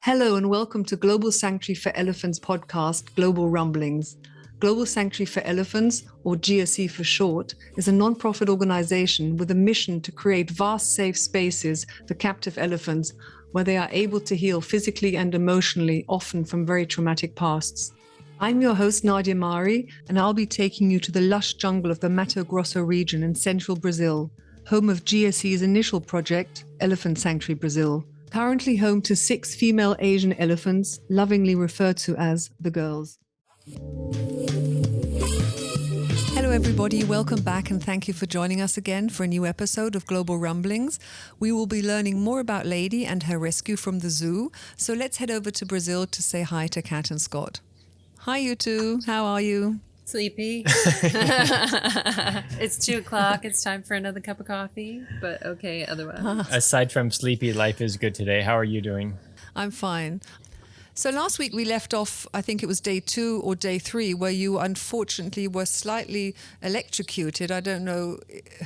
Hello and welcome to Global Sanctuary for Elephants podcast, Global Rumblings. Global Sanctuary for Elephants, or GSE for short, is a non-profit organization with a mission to create vast safe spaces for captive elephants where they are able to heal physically and emotionally, often from very traumatic pasts. I'm your host, Nadia Mari, and I'll be taking you to the lush jungle of the Mato Grosso region in central Brazil, home of GSE's initial project, Elephant Sanctuary Brazil. Currently home to 6 female Asian elephants, lovingly referred to as the girls. Hello everybody, welcome back and thank you for joining us again for a new episode of Global Rumblings. We will be learning more about Lady and her rescue from the zoo, so let's head over to Brazil to say hi to Kat and Scott. Hi you two, how are you? Sleepy. It's 2:00. It's time for another cup of coffee, but okay otherwise. Aside from sleepy, life is good today. How are you doing? I'm fine. So last week we left off, I think it was day 2 or day 3, where you unfortunately were slightly electrocuted. I don't know,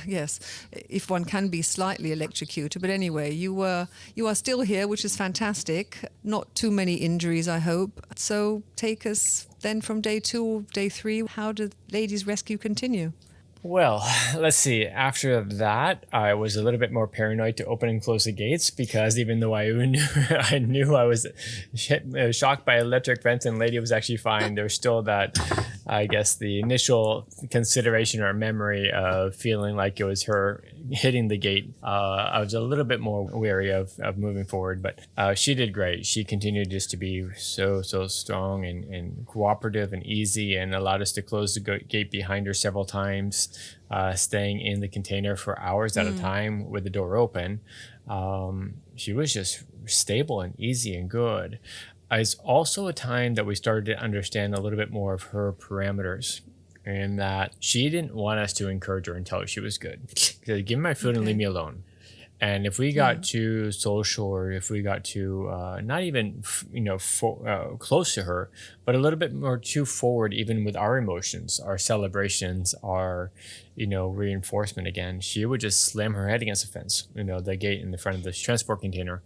yes, if one can be slightly electrocuted, but anyway, you are still here, which is fantastic. Not too many injuries, I hope. So take us then from day 2 or day 3. How did Lady's rescue continue? Well, let's see. After that, I was a little bit more paranoid to open and close the gates because even though I knew I was shocked by electric vents and Lady was actually fine, there was still that, I guess, the initial consideration or memory of feeling like it was her hitting the gate. I was a little bit more wary of moving forward, but she did great. She continued just to be so strong and cooperative and easy and allowed us to close the gate behind her several times. Staying in the container for hours at a time with the door open. She was just stable and easy and good. It's also a time that we started to understand a little bit more of her parameters and that she didn't want us to encourage her until she was good. Give me my food and leave me alone. And if we got too social or if we got too not even close to her, but a little bit more too forward, even with our emotions, our celebrations, our reinforcement again, she would just slam her head against the fence, the gate in the front of the transport container.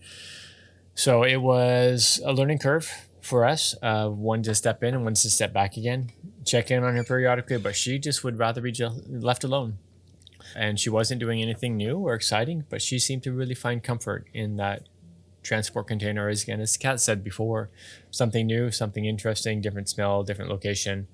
So it was a learning curve for us, one to step in and one to step back again, check in on her periodically, but she just would rather be left alone. And she wasn't doing anything new or exciting, but she seemed to really find comfort in that transport container. As Kat said before, something new, something interesting, different smell, different location.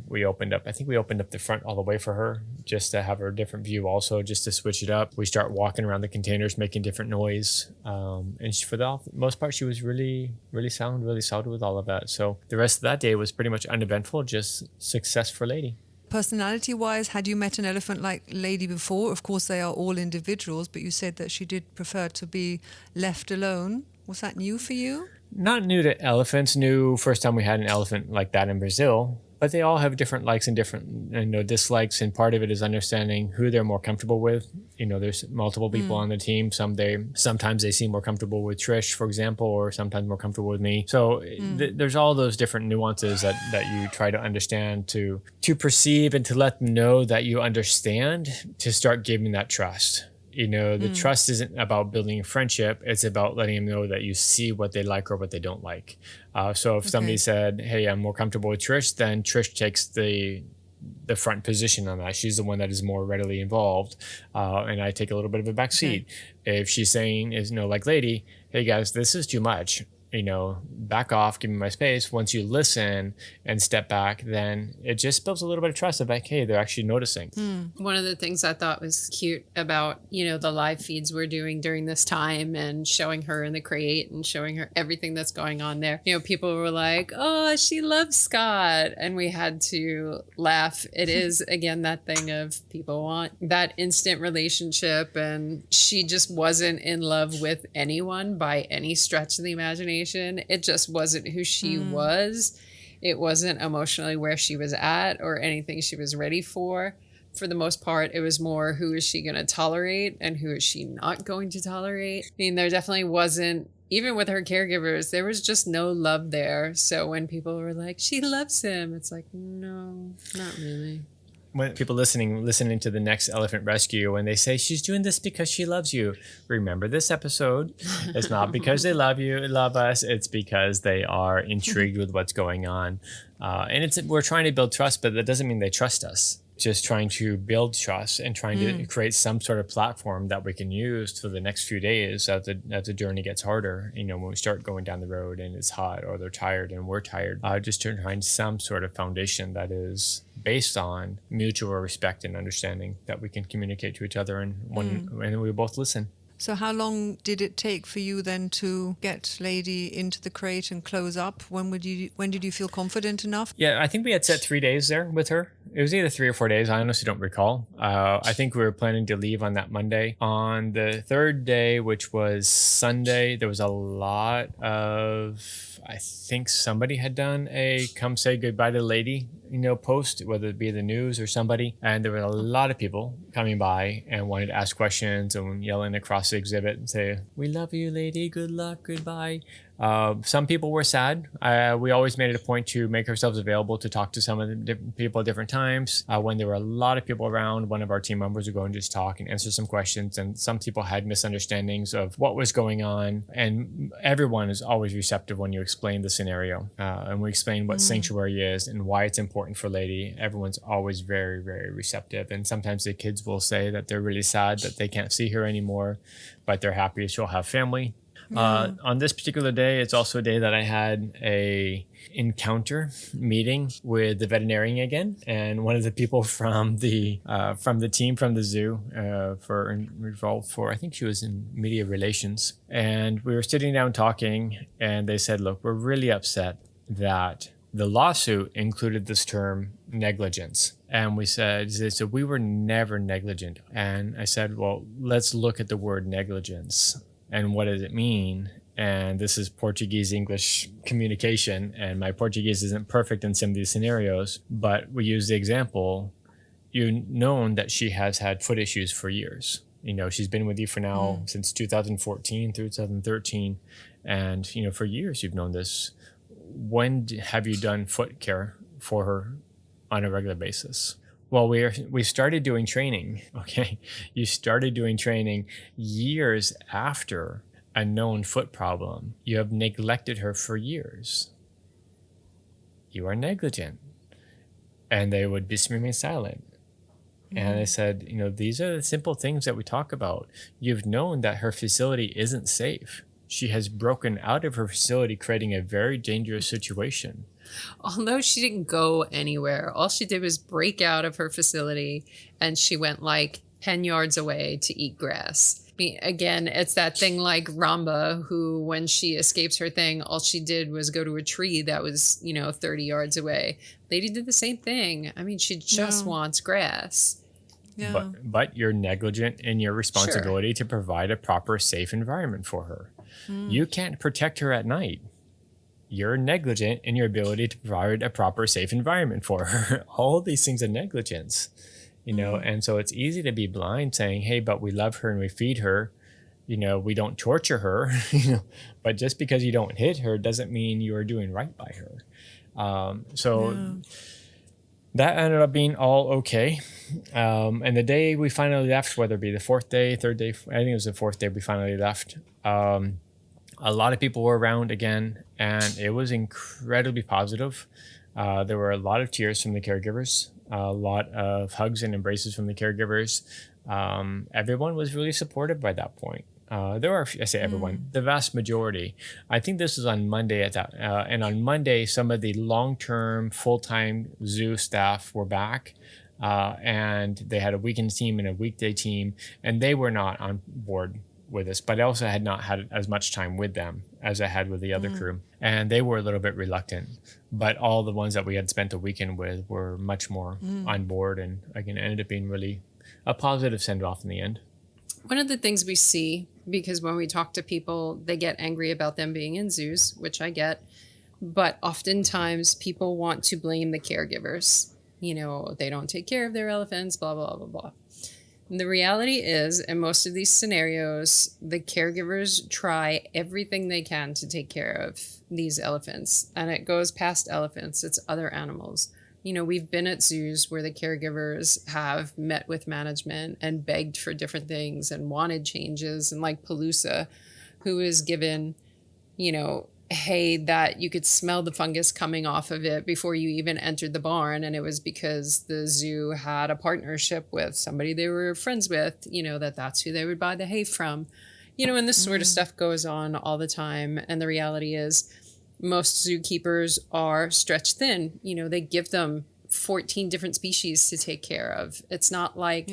We opened up the front all the way for her just to have her a different view also, just to switch it up. We start walking around the containers, making different noise. And for the most part, she was really, really sound, really solid with all of that. So the rest of that day was pretty much uneventful, just success for Lady. Personality-wise, had you met an elephant like Lady before? Of course, they are all individuals, but you said that she did prefer to be left alone. Was that new for you? Not new to elephants, new first time we had an elephant like that in Brazil. But they all have different likes and different dislikes, and part of it is understanding who they're more comfortable with. There's multiple people on the team. Sometimes they seem more comfortable with Trish, for example, or sometimes more comfortable with me. So there's all those different nuances that you try to understand, to perceive and to let them know that you understand, to start giving that trust. The trust isn't about building a friendship. It's about letting them know that you see what they like or what they don't like. So if somebody said, hey, I'm more comfortable with Trish, then Trish takes the front position on that. She's the one that is more readily involved. And I take a little bit of a back seat. If she's saying, like Lady, hey guys, this is too much. Back off, give me my space. Once you listen and step back, then it just builds a little bit of trust of like, hey, they're actually noticing. One of the things I thought was cute about, the live feeds we're doing during this time and showing her in the crate and showing her everything that's going on there. People were like, oh, she loves Scott. And we had to laugh. It is, again, that thing of people want that instant relationship. And she just wasn't in love with anyone by any stretch of the imagination. It just wasn't who she was. It wasn't emotionally where she was at or anything she was ready for. for the most part, it was more who is she going to tolerate and who is she not going to tolerate. I mean, there definitely wasn't, even with her caregivers, there was just no love there. So when people were like, she loves him, it's like, no, not really. When people listening to the next elephant rescue, when they say she's doing this because she loves you, remember this episode. It's not because they love us. It's because they are intrigued with what's going on. And we're trying to build trust, but that doesn't mean they trust us. Just trying to build trust and trying to create some sort of platform that we can use for the next few days as the journey gets harder. When we start going down the road and it's hot or they're tired and we're tired, just to find some sort of foundation that is based on mutual respect and understanding that we can communicate to each other and we both listen. So how long did it take for you then to get Lady into the crate and close up? When did you feel confident enough? Yeah, I think we had set 3 days there with her. It was either 3 or 4 days. I honestly don't recall. I think we were planning to leave on that Monday. On the third day, which was Sunday, there was a lot of, I think somebody had done a come say goodbye to Lady, post, whether it be the news or somebody. And there were a lot of people coming by and wanted to ask questions and yelling across the exhibit and say, "We love you, Lady. Good luck. Goodbye." Some people were sad. We always made it a point to make ourselves available to talk to some of the people at different times. When there were a lot of people around, one of our team members would go and just talk and answer some questions. And some people had misunderstandings of what was going on. And everyone is always receptive when you explain the scenario. And we explain what sanctuary is and why it's important for Lady. Everyone's always very, very receptive. And sometimes the kids will say that they're really sad that they can't see her anymore, but they're happy she'll have family. On this particular day, it's also a day that I had a encounter meeting with the veterinarian again, and one of the people from the team from the zoo involved for I think she was in media relations, and we were sitting down talking, and they said, "Look, we're really upset that the lawsuit included this term negligence." And they said, "We were never negligent." And I said, "Well, let's look at the word negligence. And what does it mean?" And this is Portuguese-English communication, and my Portuguese isn't perfect in some of these scenarios, but we use the example, you've known that she has had foot issues for years. She's been with you for now since 2014 through 2013, and, for years you've known this. When have you done foot care for her on a regular basis? Well, we started doing training, okay? You started doing training years after a known foot problem. You have neglected her for years. You are negligent. And they would just remain silent. And I said, these are the simple things that we talk about. You've known that her facility isn't safe. She has broken out of her facility, creating a very dangerous situation. Although she didn't go anywhere, all she did was break out of her facility, and she went like 10 yards away to eat grass. I mean, again, it's that thing like Ramba, who when she escapes her thing, all she did was go to a tree that was, 30 yards away. Lady did the same thing. I mean, she just wants grass. Yeah. But you're negligent in your responsibility to provide a proper, safe environment for her. You can't protect her at night. You're negligent in your ability to provide a proper, safe environment for her. All these things are negligence, and so it's easy to be blind saying, "Hey, but we love her and we feed her. We don't torture her, but just because you don't hit her doesn't mean you are doing right by her." That ended up being all okay. And the day we finally left, whether it be the fourth day, third day, I think it was the fourth day we finally left, a lot of people were around again, and it was incredibly positive. There were a lot of tears from the caregivers, a lot of hugs and embraces from the caregivers. Everyone was really supportive by that point. There were, I say everyone, the vast majority. I think this was on Monday and on Monday, some of the long-term full-time zoo staff were back. And they had a weekend team and a weekday team, and they were not on board with us, but I also had not had as much time with them as I had with the other crew. And they were a little bit reluctant, but all the ones that we had spent a weekend with were much more on board, and again, it ended up being really a positive send-off in the end. One of the things we see, because when we talk to people, they get angry about them being in zoos, which I get, but oftentimes people want to blame the caregivers. they don't take care of their elephants, blah, blah, blah, blah. And the reality is, in most of these scenarios, the caregivers try everything they can to take care of these elephants. And it goes past elephants, it's other animals. We've been at zoos where the caregivers have met with management and begged for different things and wanted changes. And like Palooza, who was given, hay that you could smell the fungus coming off of it before you even entered the barn. And it was because the zoo had a partnership with somebody they were friends with, that's who they would buy the hay from. And this sort of stuff goes on all the time. And the reality is most zookeepers are stretched thin. They give them 14 different species to take care of. It's not like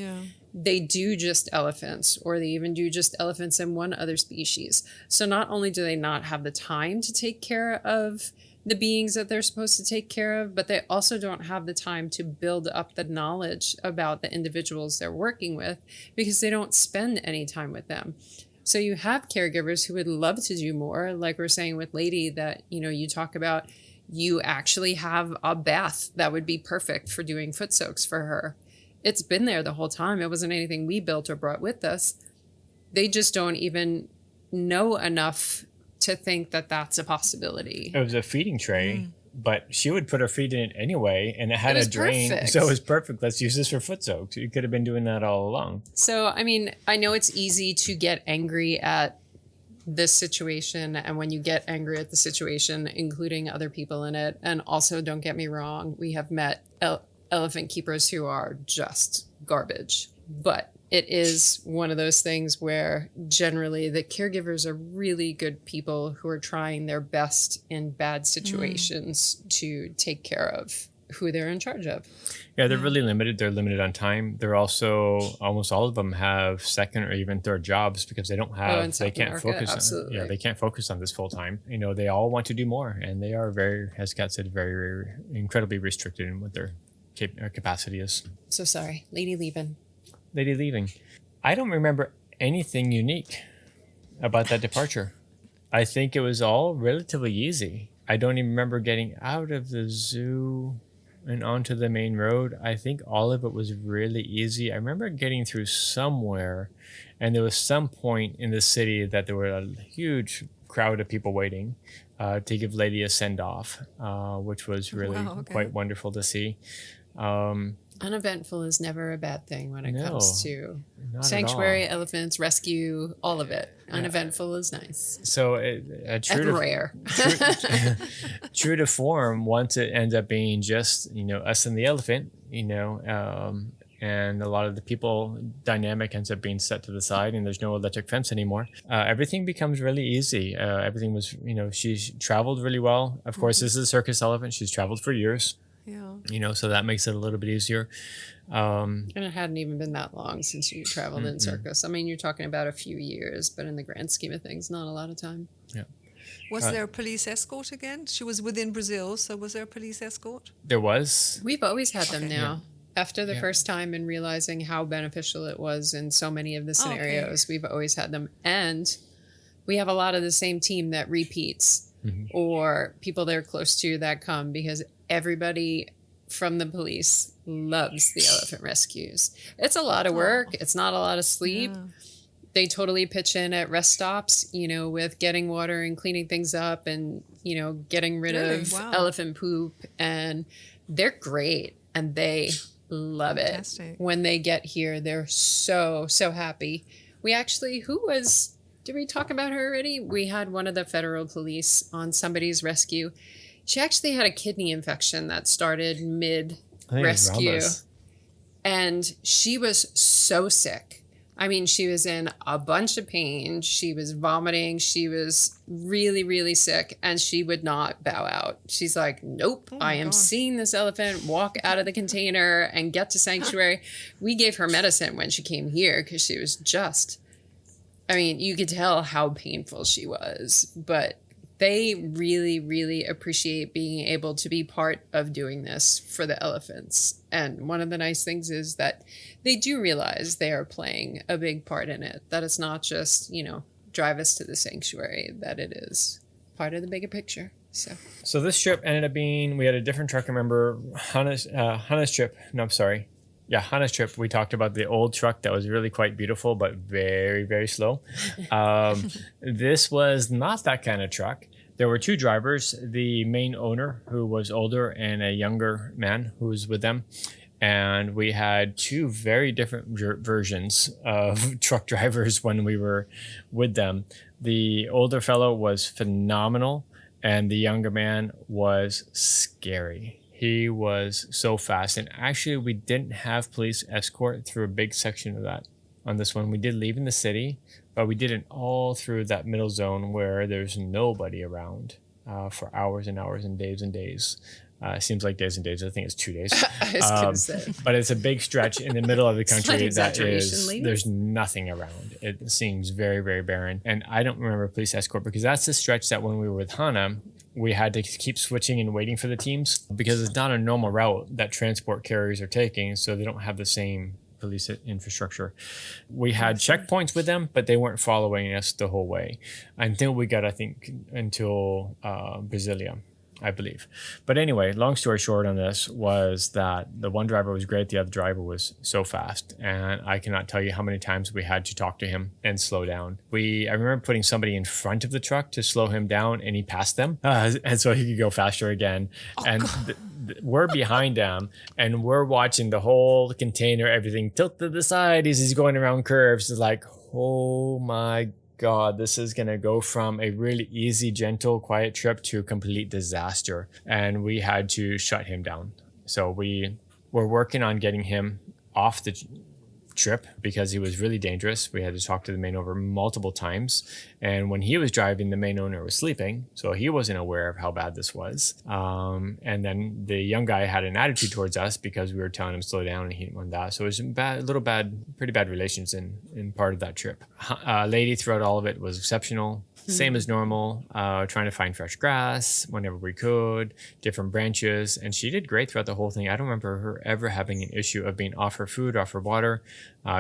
they do just elephants, or they even do just elephants and one other species. So not only do they not have the time to take care of the beings that they're supposed to take care of, but they also don't have the time to build up the knowledge about the individuals they're working with, because they don't spend any time with them. So you have caregivers who would love to do more, like we're saying with Lady, that, you talk about, you actually have a bath that would be perfect for doing foot soaks for her. It's been there the whole time. It wasn't anything we built or brought with us. They just don't even know enough to think that that's a possibility. It was a feeding tray, but she would put her feet in it anyway, and it had a drain. Perfect. So it was perfect. Let's use this for foot soaks. You could have been doing that all along. So, I know it's easy to get angry at this situation, and when you get angry at the situation, including other people in it, and also, don't get me wrong, we have met elephant keepers who are just garbage, but it is one of those things where generally the caregivers are really good people who are trying their best in bad situations to take care of who they're in charge of. Yeah, they're really limited. They're limited on time. They're also, almost all of them have second or even third jobs because they don't have, they can't focus. Absolutely. They can't focus on this full time. They all want to do more, and they are very, as Kat said, very incredibly restricted in what their capacity is. So sorry, Lady leaving. I don't remember anything unique about that departure. I think it was all relatively easy. I don't even remember getting out of the zoo and onto the main road. I think all of it was really easy. I remember getting through somewhere, and there was some point in the city that there were a huge crowd of people waiting to give Lady a send-off, which was really quite wonderful to see. Uneventful is never a bad thing when it comes to not sanctuary, elephants, rescue, all of it. Uneventful is nice. So rare. True to form, once it ends up being just, us and the elephant, and a lot of the people dynamic ends up being set to the side, and there's no electric fence anymore. Everything becomes really easy. Everything was, she's traveled really well. Of course, this is a circus elephant. She's traveled for years. Yeah. So that makes it a little bit easier. And it hadn't even been that long since you traveled in circus. You're talking about a few years, but in the grand scheme of things, not a lot of time. Yeah. Was there a police escort again? She was within Brazil, so was there a police escort? There was. We've always had them now. Yeah. After the first time and realizing how beneficial it was in so many of the scenarios, we've always had them. And we have a lot of the same team that repeats or people they're close to that come, because everybody from the police loves the elephant rescues. It's a lot of work. It's not a lot of sleep. Yeah. They totally pitch in at rest stops, with getting water and cleaning things up and, getting rid of elephant poop. And they're great. And they love it. When they get here, they're so, so happy. We actually, did we talk about her already? We had one of the federal police on somebody's rescue. She actually had a kidney infection that started mid-rescue. And she was so sick. She was in a bunch of pain. She was vomiting. She was really, really sick. And she would not bow out. She's like, nope, I am seeing this elephant walk out of the container and get to sanctuary. We gave her medicine when she came here because she was just, you could tell how painful she was. But they really, really appreciate being able to be part of doing this for the elephants. And one of the nice things is that they do realize they are playing a big part in it, that it's not just, drive us to the sanctuary, that it is part of the bigger picture. So this trip ended up being, we had a different truck. I remember Hannah's trip. No, I'm sorry. Yeah, Hannah's trip. We talked about the old truck that was really quite beautiful, but very, very slow. This was not that kind of truck. There were two drivers, the main owner, who was older, and a younger man who was with them. And we had two very different versions of truck drivers when we were with them. The older fellow was phenomenal, and the younger man was scary. He was so fast. And actually, we didn't have police escort through a big section of that on this one. We did leave in the city, but we didn't all through that middle zone where there's nobody around for hours and hours and days. Seems like days and days. I think it's 2 days. I was gonna say. But it's a big stretch in the middle of the country that is, ladies. there's nothing around. It seems very, very barren. And I don't remember police escort because that's the stretch that when we were with Hannah, we had to keep switching and waiting for the teams because it's not a normal route that transport carriers are taking. So they don't have the same police infrastructure. We had checkpoints with them, but they weren't following us the whole way until we got, I think, until Brasilia, I believe. But anyway, long story short on this was that the one driver was great. The other driver was so fast. And I cannot tell you how many times we had to talk to him and slow down. I remember putting somebody in front of the truck to slow him down, and he passed them. And so he could go faster again. We're behind him, and we're watching the whole container, everything tilt to the side as he's going around curves. It's like, oh my God, this is going to go from a really easy, gentle, quiet trip to a complete disaster. And we had to shut him down. So we were working on getting him off the trip because he was really dangerous. We had to talk to the main owner multiple times. And when he was driving, the main owner was sleeping. So he wasn't aware of how bad this was. And then the young guy had an attitude towards us because we were telling him to slow down and he didn't want that. So it was pretty bad relations in part of that trip. Lady throughout all of it was exceptional. Same as normal, trying to find fresh grass whenever we could, different branches. And she did great throughout the whole thing. I don't remember her ever having an issue of being off her food, off her water.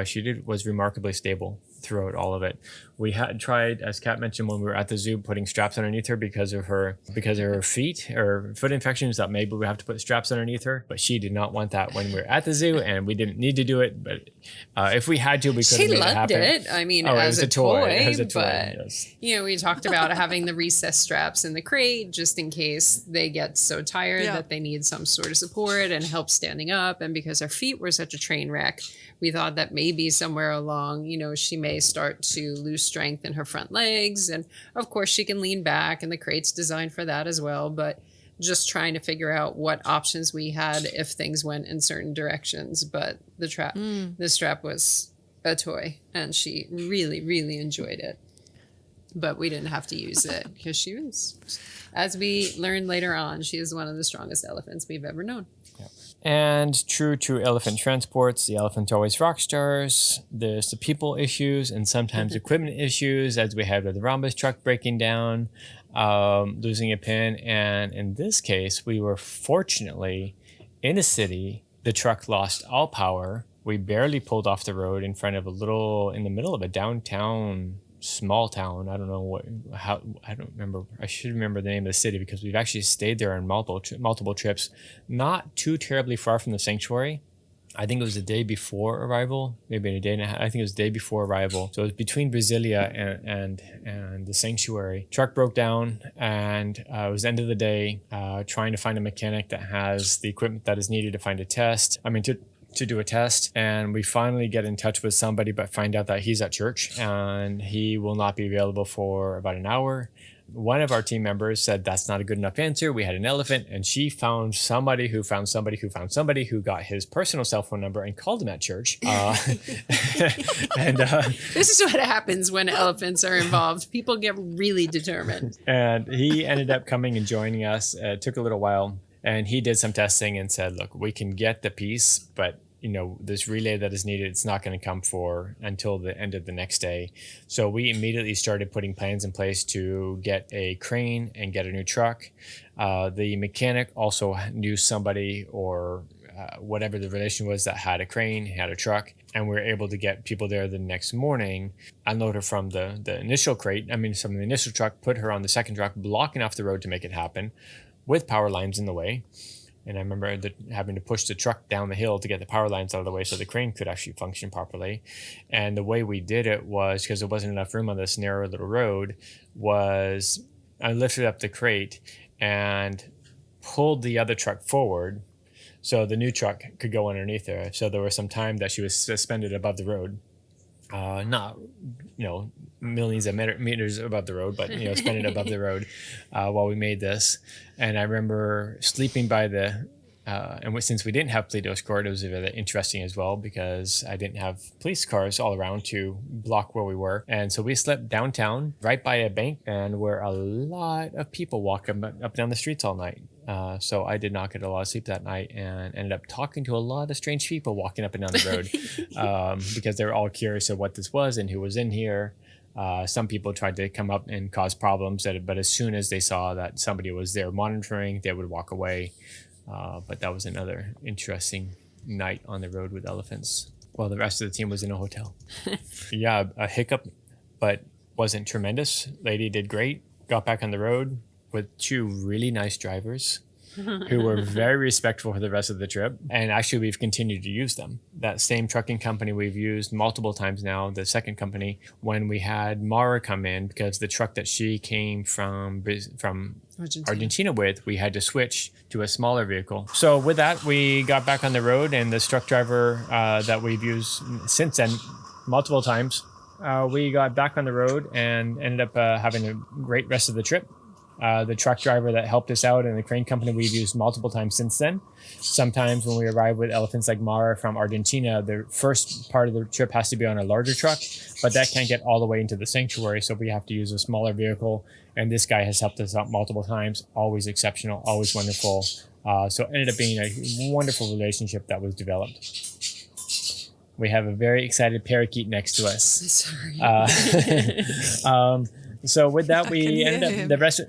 She was remarkably stable throughout all of it. We had tried, as Kat mentioned when we were at the zoo, putting straps underneath her because of her feet or foot infections, that maybe we have to put straps underneath her. But she did not want that when we were at the zoo, and we didn't need to do it. But if we had to, we could have made it happen. She loved it. I mean, as a toy. It was a toy, but, yes. We talked about having the recessed straps in the crate just in case they get so tired that they need some sort of support and help standing up. And because her feet were such a train wreck, we thought that maybe somewhere along, she may start to lose strength in her front legs. And of course, she can lean back, and the crate's designed for that as well. But just trying to figure out what options we had if things went in certain directions. But the strap was a toy, and she really, really enjoyed it. But we didn't have to use it because she was, as we learned later on, she is one of the strongest elephants we've ever known. And true to elephant transports, the elephants are always rock stars. There's the people issues and sometimes equipment issues, as we had with the Rhombus truck breaking down, losing a pin. And in this case, we were fortunately in a city. The truck lost all power. We barely pulled off the road in the middle of a downtown small town. I don't know I don't remember. I should remember the name of the city because we've actually stayed there on multiple trips, not too terribly far from the sanctuary. I think it was the day before arrival, maybe a day and a half. I think it was the day before arrival. So it was between Brasilia and the sanctuary. Truck broke down, and it was the end of the day, trying to find a mechanic that has the equipment that is needed to do a test. And we finally get in touch with somebody, but find out that he's at church and he will not be available for about an hour. One of our team members said that's not a good enough answer. We had an elephant, and she found somebody who found somebody who found somebody who got his personal cell phone number and called him at church. This is what happens when elephants are involved. People get really determined. And he ended up coming and joining us. It took a little while, and he did some testing and said, look, we can get the piece, but this relay that is needed, it's not going to come until the end of the next day. So we immediately started putting plans in place to get a crane and get a new truck. The mechanic also knew somebody or whatever the relation was that had a crane, had a truck, and we were able to get people there the next morning, unload her from the initial crate, from the initial truck, put her on the second truck, blocking off the road to make it happen with power lines in the way. And I remember having to push the truck down the hill to get the power lines out of the way so the crane could actually function properly. And the way we did it was, because there wasn't enough room on this narrow little road, was I lifted up the crate and pulled the other truck forward so the new truck could go underneath her. So there was some time that she was suspended above the road. Not, millions of meters above the road, but, suspended above the road while we made this. And I remember sleeping by and since we didn't have police escort, it was really interesting as well because I didn't have police cars all around to block where we were. And so we slept downtown right by a bank, and where a lot of people walk up and down the streets all night. So I did not get a lot of sleep that night and ended up talking to a lot of strange people walking up and down the road because they were all curious of what this was and who was in here. Some people tried to come up and cause problems, but as soon as they saw that somebody was there monitoring, they would walk away. But that was another interesting night on the road with elephants while the rest of the team was in a hotel. Yeah, a hiccup, but wasn't tremendous. Lady did great. Got back on the road with 2 really nice drivers who were very respectful for the rest of the trip. And actually, we've continued to use them. That same trucking company we've used multiple times now, the second company, when we had Mara come in, because the truck that she came from Argentina with, we had to switch to a smaller vehicle. So with that, we got back on the road, and the truck driver that we've used since then multiple times, we got back on the road and ended up having a great rest of the trip. The truck driver that helped us out and the crane company we've used multiple times since then. Sometimes when we arrive with elephants like Mara from Argentina, the first part of the trip has to be on a larger truck, but that can't get all the way into the sanctuary, so we have to use a smaller vehicle. And this guy has helped us out multiple times, always exceptional, always wonderful. So it ended up being a wonderful relationship that was developed. We have a very excited parakeet next to us. Sorry. So with that, we ended up, the rest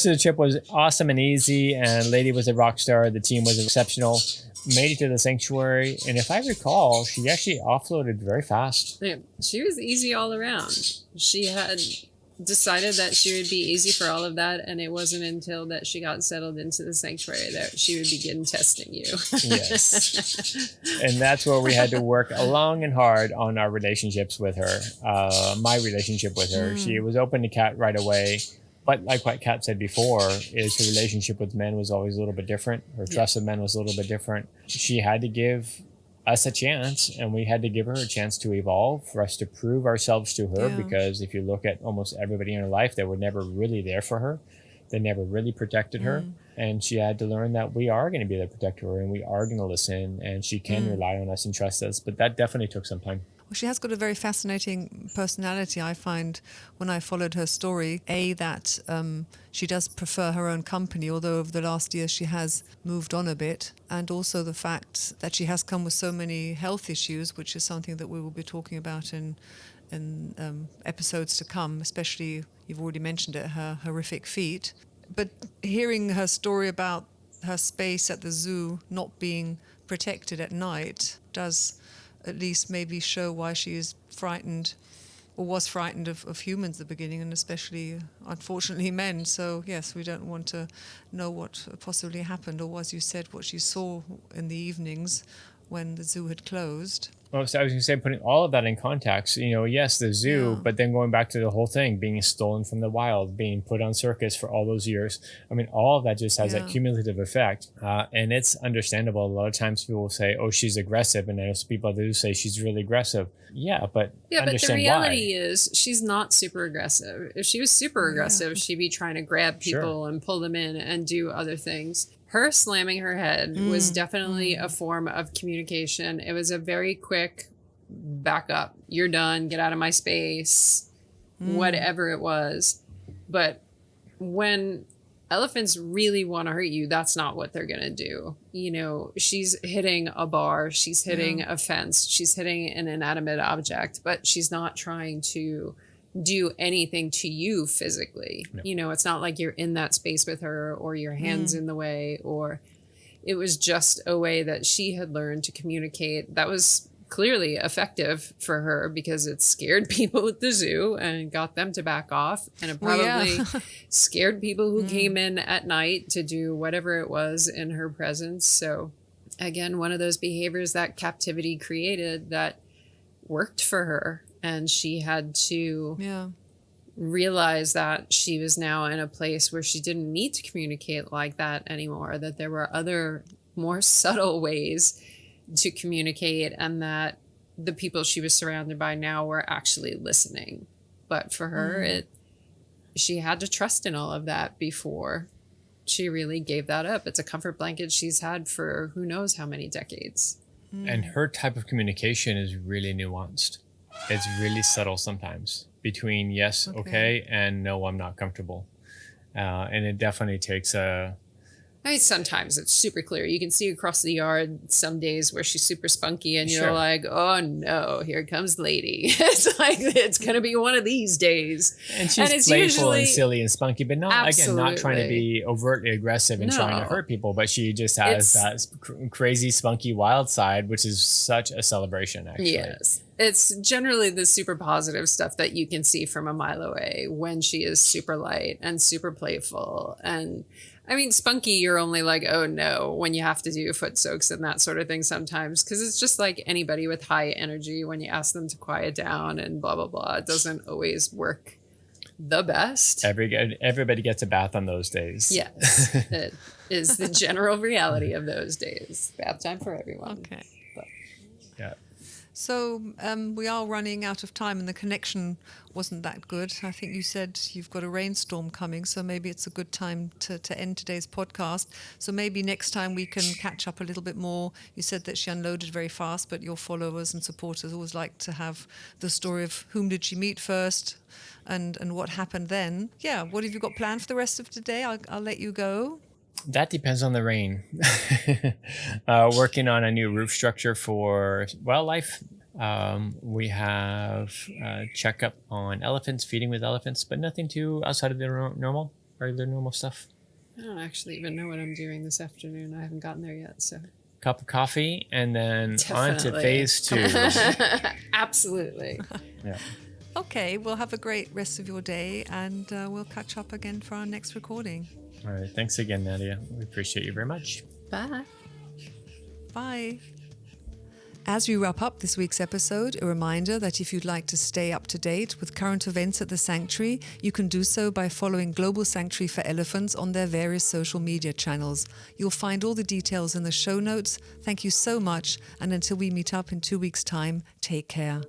of the trip was awesome and easy, and Lady was a rock star. The team was exceptional. Made it to the sanctuary, and if I recall, she actually offloaded very fast. Yeah, she was easy all around. She had decided that she would be easy for all of that, and it wasn't until that she got settled into the sanctuary that she would begin testing you. Yes. And that's where we had to work long and hard on our relationships with her, my relationship with her. She was open to Kat right away, but like what Kat said before, is her relationship with men was always a little bit different. Her trust of men was a little bit different. She had to give us a chance, and we had to give her a chance to evolve, for us to prove ourselves to her, because if you look at almost everybody in her life, they were never really there for her. They never really protected her, and she had to learn that we are going to be there to protect her, and we are going to listen, and she can rely on us and trust us. But that definitely took some time. Well, she has got a very fascinating personality, I find, when I followed her story. That she does prefer her own company, although over the last year she has moved on a bit. And also the fact that she has come with so many health issues, which is something that we will be talking about in episodes to come, especially, you've already mentioned it, her horrific feet. But hearing her story about her space at the zoo not being protected at night does at least maybe show why she is frightened, or was frightened of humans at the beginning, and especially, unfortunately, men. So, yes, we don't want to know what possibly happened, or, as you said, what she saw in the evenings when the zoo had closed. Well, so I was going to say, putting all of that in context, yes, the zoo, but then going back to the whole thing, being stolen from the wild, being put on circus for all those years. I mean, all of that just has that cumulative effect. And it's understandable. A lot of times people will say, oh, she's aggressive. And there's people that do say she's really aggressive. Yeah, but the reality is she's not super aggressive. If she was super aggressive, she'd be trying to grab people and pull them in and do other things. Her slamming her head was definitely a form of communication. It was a very quick back up. You're done. Get out of my space. Whatever it was. But when elephants really want to hurt you, that's not what they're going to do. She's hitting a bar. She's hitting a fence. She's hitting an inanimate object. But she's not trying to do anything to you physically. No. It's not like you're in that space with her, or your hands in the way, or it was just a way that she had learned to communicate that was clearly effective for her, because it scared people at the zoo and got them to back off, and it probably scared people who came in at night to do whatever it was in her presence. So again, one of those behaviors that captivity created that worked for her, and she had to realize that she was now in a place where she didn't need to communicate like that anymore, that there were other more subtle ways to communicate, and that the people she was surrounded by now were actually listening. But for her, she had to trust in all of that before she really gave that up. It's a comfort blanket she's had for who knows how many decades. And her type of communication is really nuanced. It's really subtle sometimes, between yes, okay, and no, I'm not comfortable. And it definitely takes I mean, sometimes it's super clear. You can see across the yard some days where she's super spunky, and you're like, oh no, here comes lady. It's like, it's going to be one of these days. And she's playful and silly and spunky, but not trying to be overtly aggressive and trying to hurt people. But she just has that crazy, spunky, wild side, which is such a celebration, actually. Yes. It's generally the super positive stuff that you can see from a mile away when she is super light and super playful. And I mean, spunky, you're only like, oh no, when you have to do foot soaks and that sort of thing sometimes, because it's just like anybody with high energy, when you ask them to quiet down and blah, blah, blah, it doesn't always work the best. Everybody gets a bath on those days. Yes, it is the general reality of those days. Bath time for everyone. Okay. But. Yeah. So we are running out of time, and the connection wasn't that good. I think you said you've got a rainstorm coming, so maybe it's a good time to end today's podcast. So maybe next time we can catch up a little bit more. You said that she unloaded very fast, but your followers and supporters always like to have the story of whom did she meet first and what happened then. Yeah, what have you got planned for the rest of today? I'll let you go. That depends on the rain. Working on a new roof structure for wildlife. We have a checkup on elephants, feeding with elephants, but nothing too outside of the regular normal stuff. I don't actually even know what I'm doing this afternoon. I haven't gotten there yet, so. Cup of coffee, and then on to phase 2. Absolutely. Yeah. Okay, well, have a great rest of your day, and we'll catch up again for our next recording. All right. Thanks again, Nadia. We appreciate you very much. Bye. Bye. As we wrap up this week's episode, a reminder that if you'd like to stay up to date with current events at the Sanctuary, you can do so by following Global Sanctuary for Elephants on their various social media channels. You'll find all the details in the show notes. Thank you so much, and until we meet up in 2 weeks' time, take care.